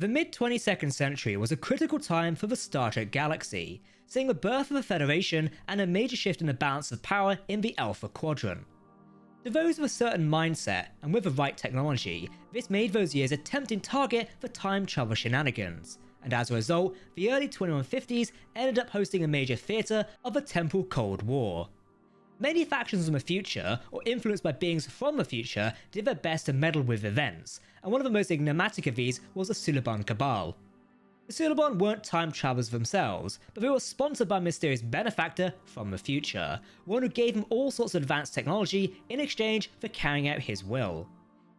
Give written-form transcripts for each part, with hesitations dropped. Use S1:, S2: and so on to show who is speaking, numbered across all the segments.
S1: The mid-22nd century was a critical time for the Star Trek galaxy, seeing the birth of the Federation and a major shift in the balance of power in the Alpha Quadrant. To those with a certain mindset and with the right technology, this made those years a tempting target for time travel shenanigans, and as a result, the early 2150s ended up hosting a major theatre of the Temporal Cold War. Many factions from the future, or influenced by beings from the future, did their best to meddle with events, and one of the most enigmatic of these was the Suliban Cabal. The Suliban weren't time travelers themselves, but they were sponsored by a mysterious benefactor from the future, one who gave them all sorts of advanced technology in exchange for carrying out his will.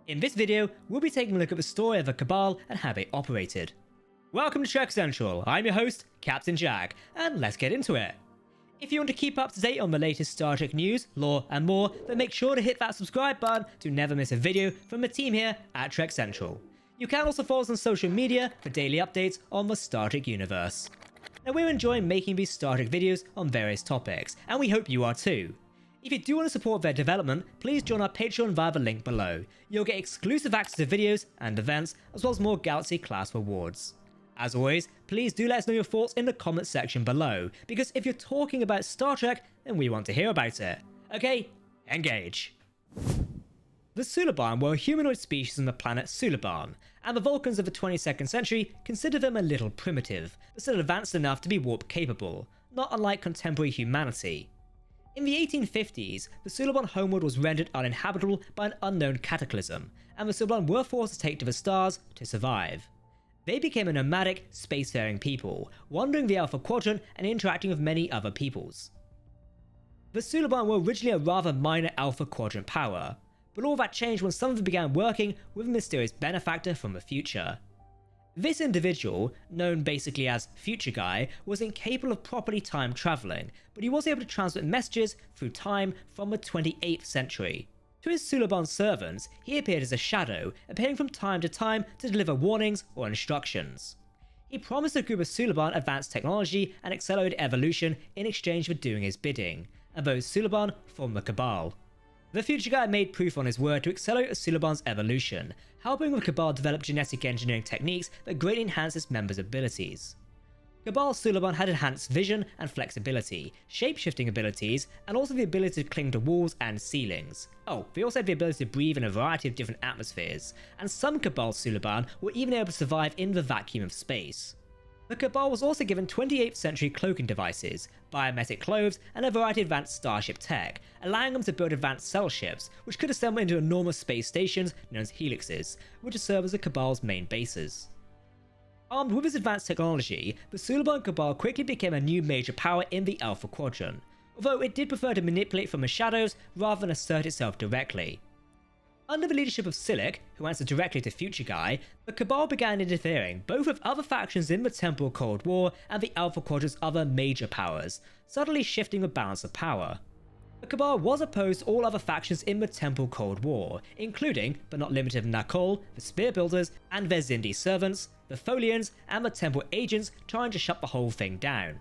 S1: In this video, we'll be taking a look at the story of the Cabal and how they operated. Welcome to Trek Central, I'm your host, Captain Jack, and let's get into it. If you want to keep up to date on the latest Star Trek news, lore, and more, then make sure to hit that subscribe button to never miss a video from the team here at Trek Central. You can also follow us on social media for daily updates on the Star Trek universe. Now, we're enjoying making these Star Trek videos on various topics, and we hope you are too. If you do want to support their development, please join our Patreon via the link below. You'll get exclusive access to videos and events, as well as more Galaxy class rewards. As always, please do let us know your thoughts in the comments section below, because if you're talking about Star Trek, then we want to hear about it. Okay, engage. The Suliban were a humanoid species on the planet Suliban, and the Vulcans of the 22nd century considered them a little primitive, but still advanced enough to be warp capable, not unlike contemporary humanity. In the 1850s, the Suliban homeworld was rendered uninhabitable by an unknown cataclysm, and the Suliban were forced to take to the stars to survive. They became a nomadic, spacefaring people, wandering the Alpha Quadrant and interacting with many other peoples. The Suliban were originally a rather minor Alpha Quadrant power, but all that changed when some of them began working with a mysterious benefactor from the future. This individual, known basically as Future Guy, was incapable of properly time travelling, but he was able to transmit messages through time from the 28th century. To his Suliban servants, he appeared as a shadow, appearing from time to time to deliver warnings or instructions. He promised the group of Suliban advanced technology and accelerated evolution in exchange for doing his bidding, and those Suliban formed the Cabal. The Future Guy made proof on his word to accelerate the Suliban's evolution, helping the Cabal develop genetic engineering techniques that greatly enhanced its members' abilities. Cabal Suliban had enhanced vision and flexibility, shape-shifting abilities, and also the ability to cling to walls and ceilings. Oh, they also had the ability to breathe in a variety of different atmospheres, and some Cabal Suliban were even able to survive in the vacuum of space. The Cabal was also given 28th century cloaking devices, biometric clothes, and a variety of advanced starship tech, allowing them to build advanced cell ships, which could assemble into enormous space stations known as helixes, which would serve as the Cabal's main bases. Armed with this advanced technology, the Suliban Cabal quickly became a new major power in the Alpha Quadrant, although it did prefer to manipulate from the shadows rather than assert itself directly. Under the leadership of Silic, who answered directly to Future Guy, the Cabal began interfering both with other factions in the Temporal Cold War and the Alpha Quadrant's other major powers, subtly shifting the balance of power. The Cabal was opposed to all other factions in the Temporal Cold War, including, but not limited to Nakol, the Spear Builders, and their Xindi servants, the Folians, and the Temporal Agents trying to shut the whole thing down.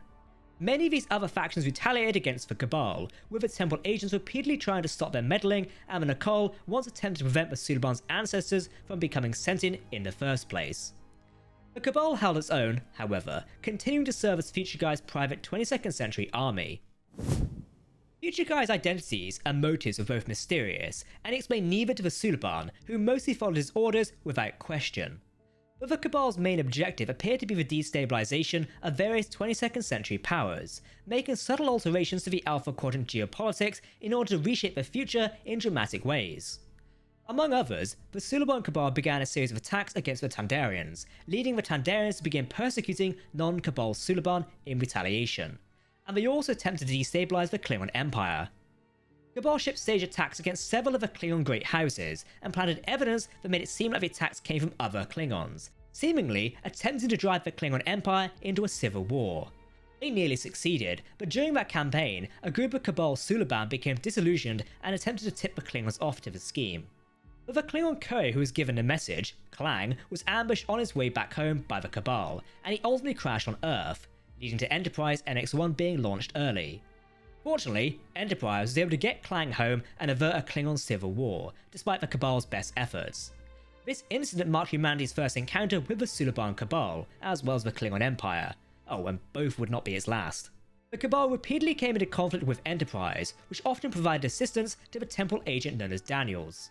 S1: Many of these other factions retaliated against the Cabal, with the Temporal Agents repeatedly trying to stop their meddling, and the Nakol once attempted to prevent the Suliban's ancestors from becoming sentient in the first place. The Cabal held its own, however, continuing to serve as Future Guy's private 22nd century army. Future Guy's identities and motives were both mysterious, and he explained neither to the Suliban, who mostly followed his orders without question. But the Cabal's main objective appeared to be the destabilization of various 22nd century powers, making subtle alterations to the Alpha Quadrant geopolitics in order to reshape the future in dramatic ways. Among others, the Suliban Cabal began a series of attacks against the Tandarians, leading the Tandarians to begin persecuting non-Cabal Suliban in retaliation. And they also attempted to destabilize the Klingon Empire. Cabal ships staged attacks against several of the Klingon great houses, and planted evidence that made it seem like the attacks came from other Klingons, seemingly attempting to drive the Klingon Empire into a civil war. They nearly succeeded, but during that campaign, a group of Cabal Suliban became disillusioned and attempted to tip the Klingons off to the scheme. But the Klingon courier who was given the message, Klang, was ambushed on his way back home by the Cabal, and he ultimately crashed on Earth, leading to Enterprise NX-1 being launched early. Fortunately, Enterprise was able to get Klang home and avert a Klingon civil war, despite the Cabal's best efforts. This incident marked humanity's first encounter with the Suliban Cabal, as well as the Klingon Empire. Oh, and both would not be its last. The Cabal repeatedly came into conflict with Enterprise, which often provided assistance to the temporal agent known as Daniels.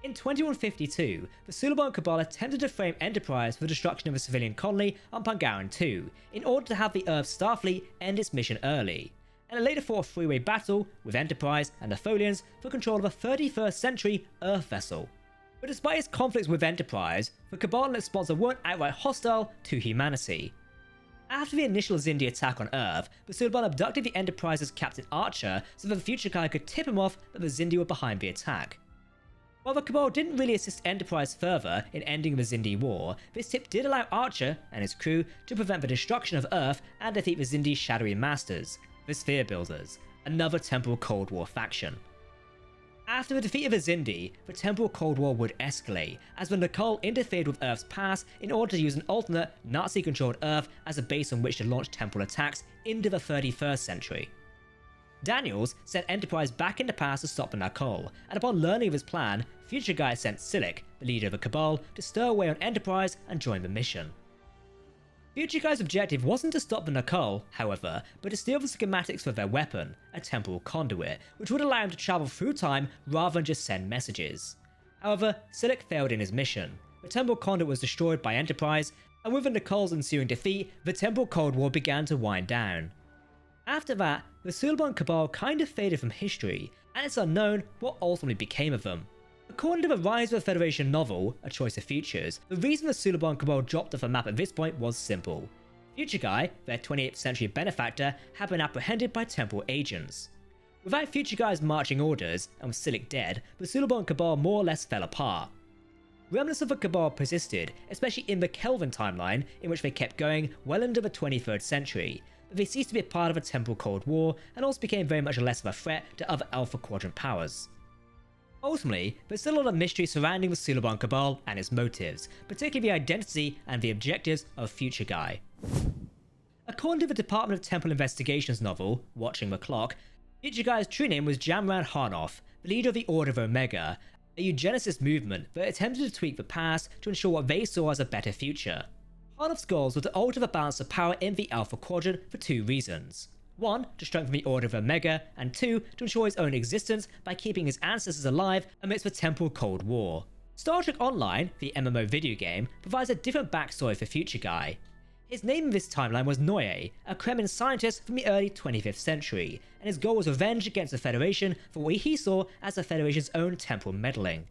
S1: In 2152, the Suliban Cabal attempted to frame Enterprise for the destruction of a civilian colony on Pangaran II, in order to have the Earth's Starfleet end its mission early, and it later fought a three-way battle with Enterprise and the Tholians for control of a 31st century Earth vessel. But despite its conflicts with Enterprise, the Cabal and its sponsor weren't outright hostile to humanity. After the initial Xindi attack on Earth, the Suliban abducted the Enterprise's Captain Archer so that the future guy could tip him off that the Xindi were behind the attack. While the Cabal didn't really assist Enterprise further in ending the Xindi war, this tip did allow Archer and his crew to prevent the destruction of Earth and defeat the Xindi's shadowy masters, the Sphere Builders, another Temporal Cold War faction. After the defeat of the Xindi, the Temporal Cold War would escalate, as the Na'Kal interfered with Earth's past in order to use an alternate, Nazi-controlled Earth as a base on which to launch temporal attacks into the 31st century. Daniels sent Enterprise back in the past to stop the Na'Kal, and upon learning of his plan, Future Guy sent Silik, the leader of the Cabal, to stir away on Enterprise and join the mission. Future Guy's objective wasn't to stop the Na'Kal, however, but to steal the schematics for their weapon, a temporal conduit, which would allow him to travel through time rather than just send messages. However, Silik failed in his mission. The temporal conduit was destroyed by Enterprise, and with the Na'Kal's ensuing defeat, the Temporal Cold War began to wind down. After that, the Suliban Cabal kind of faded from history, and it's unknown what ultimately became of them. According to the Rise of the Federation novel, A Choice of Futures, the reason the Suliban Cabal dropped off the map at this point was simple. Future Guy, their 28th century benefactor, had been apprehended by temporal agents. Without Future Guy's marching orders, and with Silik dead, the Suliban Cabal more or less fell apart. Remnants of the Cabal persisted, especially in the Kelvin timeline, in which they kept going well into the 23rd century, but they ceased to be a part of a temporal Cold War, and also became very much less of a threat to other Alpha Quadrant powers. Ultimately, there's still a lot of mystery surrounding the Suliban Cabal and its motives, particularly the identity and the objectives of Future Guy. According to the Department of Temporal Investigations novel, Watching the Clock, Future Guy's true name was Jamrad Harnoff, the leader of the Order of Omega, a eugenicist movement that attempted to tweak the past to ensure what they saw as a better future. Harnoff's goals were to alter the balance of power in the Alpha Quadrant for two reasons. 1, to strengthen the Order of Omega, and 2, to ensure his own existence by keeping his ancestors alive amidst the Temporal Cold War. Star Trek Online, the MMO video game, provides a different backstory for Future Guy. His name in this timeline was Noye, a Kremen scientist from the early 25th century, and his goal was revenge against the Federation for what he saw as the Federation's own temporal meddling.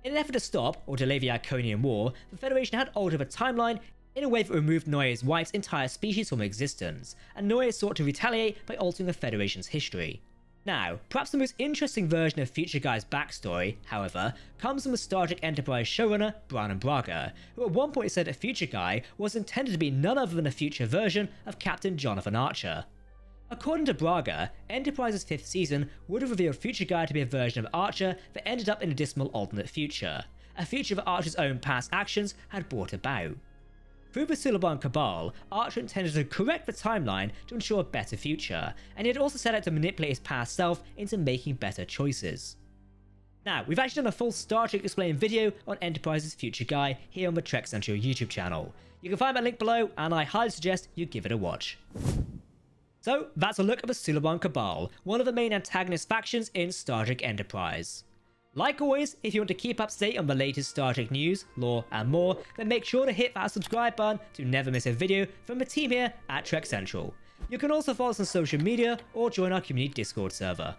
S1: In an effort to stop or delay the Iconian War, the Federation had altered the timeline in a way that removed Noye's wife's entire species from existence, and Noye sought to retaliate by altering the Federation's history. Now, perhaps the most interesting version of Future Guy's backstory, however, comes from the Star Trek Enterprise showrunner Brannon Braga, who at one point said that Future Guy was intended to be none other than a future version of Captain Jonathan Archer. According to Braga, Enterprise's 5th season would have revealed Future Guy to be a version of Archer that ended up in a dismal alternate future, a future that Archer's own past actions had brought about. Through the Suliban Cabal, Archer intended to correct the timeline to ensure a better future, and he had also set out to manipulate his past self into making better choices. Now, we've actually done a full Star Trek explained video on Enterprise's Future Guy here on the Trek Central YouTube channel. You can find my link below, and I highly suggest you give it a watch. So, that's a look at the Suliban Cabal, one of the main antagonist factions in Star Trek Enterprise. Like always, if you want to keep up to date on the latest Star Trek news, lore, and more, then make sure to hit that subscribe button to never miss a video from the team here at Trek Central. You can also follow us on social media or join our community Discord server.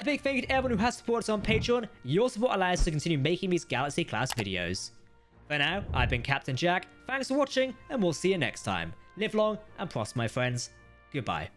S1: A big thank you to everyone who has supported us on Patreon. Your support allows us to continue making these Galaxy class videos. For now, I've been Captain Jack, thanks for watching, and we'll see you next time. Live long and prosper, my friends. Goodbye.